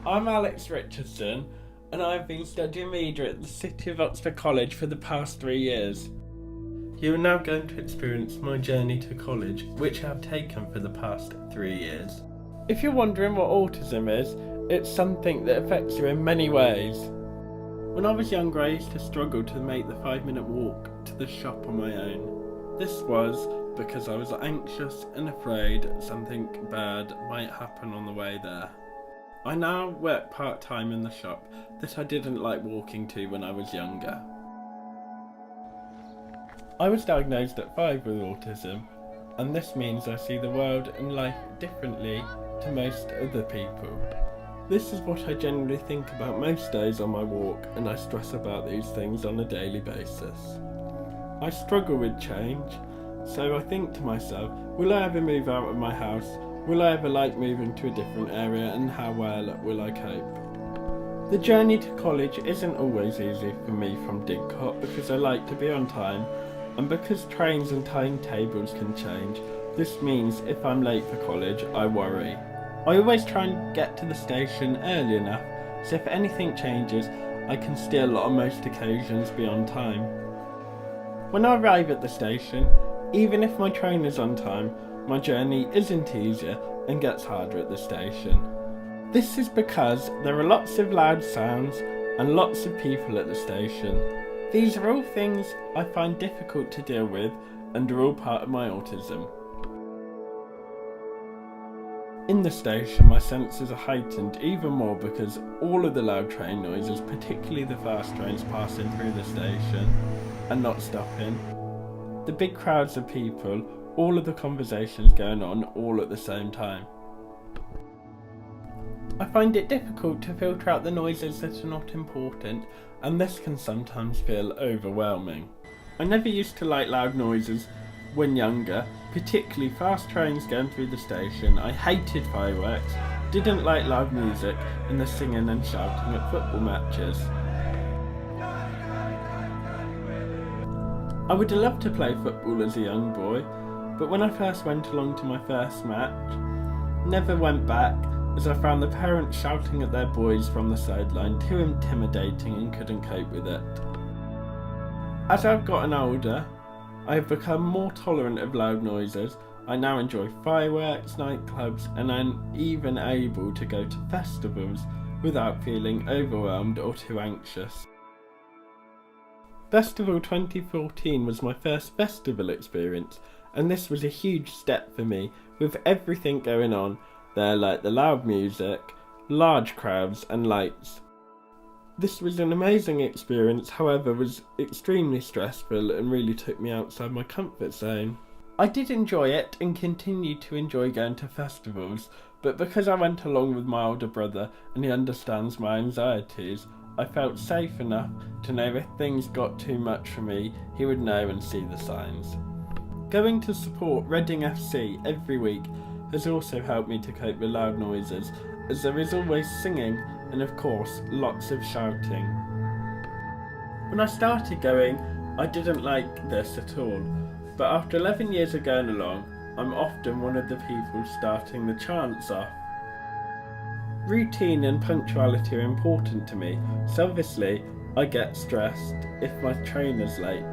I'm Alex Richardson, and I've been studying media at the City of Oxford College for the past 3 years. You are now going to experience my journey to college, which I have taken for the past 3 years. If you're wondering what autism is, it's something that affects you in many ways. When I was younger, I used to struggle to make the 5-minute walk to the shop on my own. This was because I was anxious and afraid something bad might happen on the way there. I now work part-time in the shop that I didn't like walking to when I was younger. I was diagnosed at 5 with autism, and this means I see the world and life differently to most other people. This is what I generally think about most days on my walk, and I stress about these things on a daily basis. I struggle with change, so I think to myself, will I ever move out of my house? Will I ever like moving to a different area, and how well will I cope? The journey to college isn't always easy for me from Didcot because I like to be on time, and because trains and timetables can change, this means if I'm late for college, I worry. I always try and get to the station early enough, so if anything changes, I can still on most occasions be on time. When I arrive at the station, even if my train is on time, my journey isn't easier and gets harder at the station. This is because there are lots of loud sounds and lots of people at the station. These are all things I find difficult to deal with and are all part of my autism. In the station, my senses are heightened even more because all of the loud train noises, particularly the fast trains passing through the station and not stopping, the big crowds of people, all of the conversations going on all at the same time. I find it difficult to filter out the noises that are not important, and this can sometimes feel overwhelming. I never used to like loud noises when younger, particularly fast trains going through the station. I hated fireworks, didn't like loud music, and the singing and shouting at football matches. I would have loved to play football as a young boy, but when I first went along to my first match, never went back as I found the parents shouting at their boys from the sideline too intimidating and couldn't cope with it. As I've gotten older, I have become more tolerant of loud noises. I now enjoy fireworks, nightclubs, and I'm even able to go to festivals without feeling overwhelmed or too anxious. Festival 2014 was my first festival experience, and this was a huge step for me, with everything going on there, like the loud music, large crowds and lights. This was an amazing experience, however was extremely stressful and really took me outside my comfort zone. I did enjoy it and continued to enjoy going to festivals, but because I went along with my older brother and he understands my anxieties, I felt safe enough to know if things got too much for me, he would know and see the signs. Going to support Reading FC every week has also helped me to cope with loud noises, as there is always singing and of course lots of shouting. When I started going, I didn't like this at all, but after 11 years of going along, I'm often one of the people starting the chants off. Routine and punctuality are important to me, so obviously I get stressed if my train is late.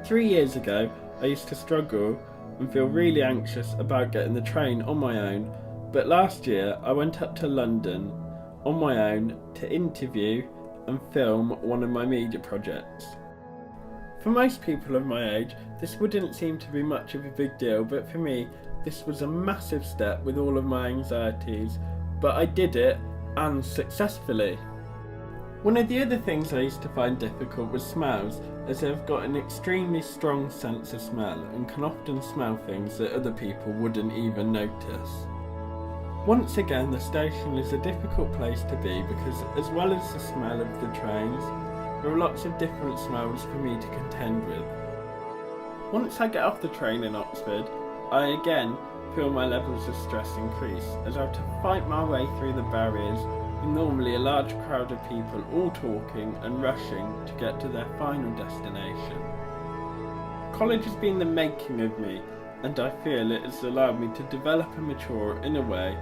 3 years ago, I used to struggle and feel really anxious about getting the train on my own, but last year I went up to London on my own to interview and film one of my media projects. For most people of my age, this wouldn't seem to be much of a big deal, but for me, this was a massive step with all of my anxieties, but I did it, and successfully. One of the other things I used to find difficult was smells, as I've got an extremely strong sense of smell and can often smell things that other people wouldn't even notice. Once again, the station is a difficult place to be because as well as the smell of the trains, there are lots of different smells for me to contend with. Once I get off the train in Oxford, I again feel my levels of stress increase as I have to fight my way through the barriers with normally a large crowd of people all talking and rushing to get to their final destination. College has been the making of me, and I feel it has allowed me to develop and mature in a way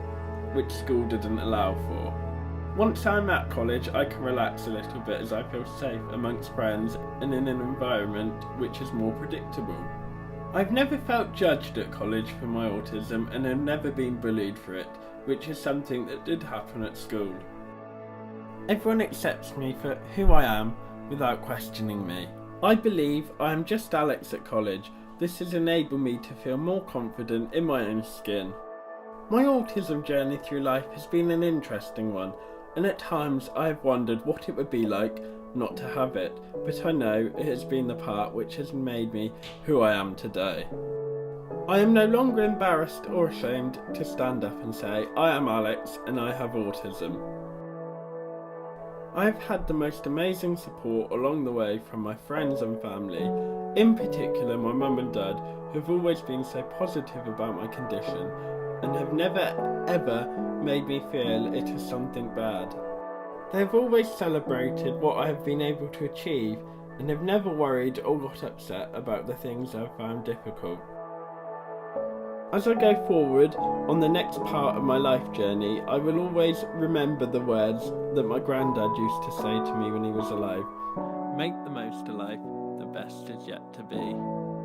which school didn't allow for. Once I'm at college, I can relax a little bit as I feel safe amongst friends and in an environment which is more predictable. I've never felt judged at college for my autism and have never been bullied for it, which is something that did happen at school. Everyone accepts me for who I am without questioning me. I believe I am just Alex at college. This has enabled me to feel more confident in my own skin. My autism journey through life has been an interesting one, and at times I have wondered what it would be like not to have it, but I know it has been the part which has made me who I am today. I am no longer embarrassed or ashamed to stand up and say, I am Alex and I have autism. I have had the most amazing support along the way from my friends and family, in particular my mum and dad, who have always been so positive about my condition and have never ever made me feel it is something bad. They have always celebrated what I have been able to achieve and have never worried or got upset about the things I have found difficult. As I go forward on the next part of my life journey, I will always remember the words that my granddad used to say to me when he was alive. Make the most of life, the best is yet to be.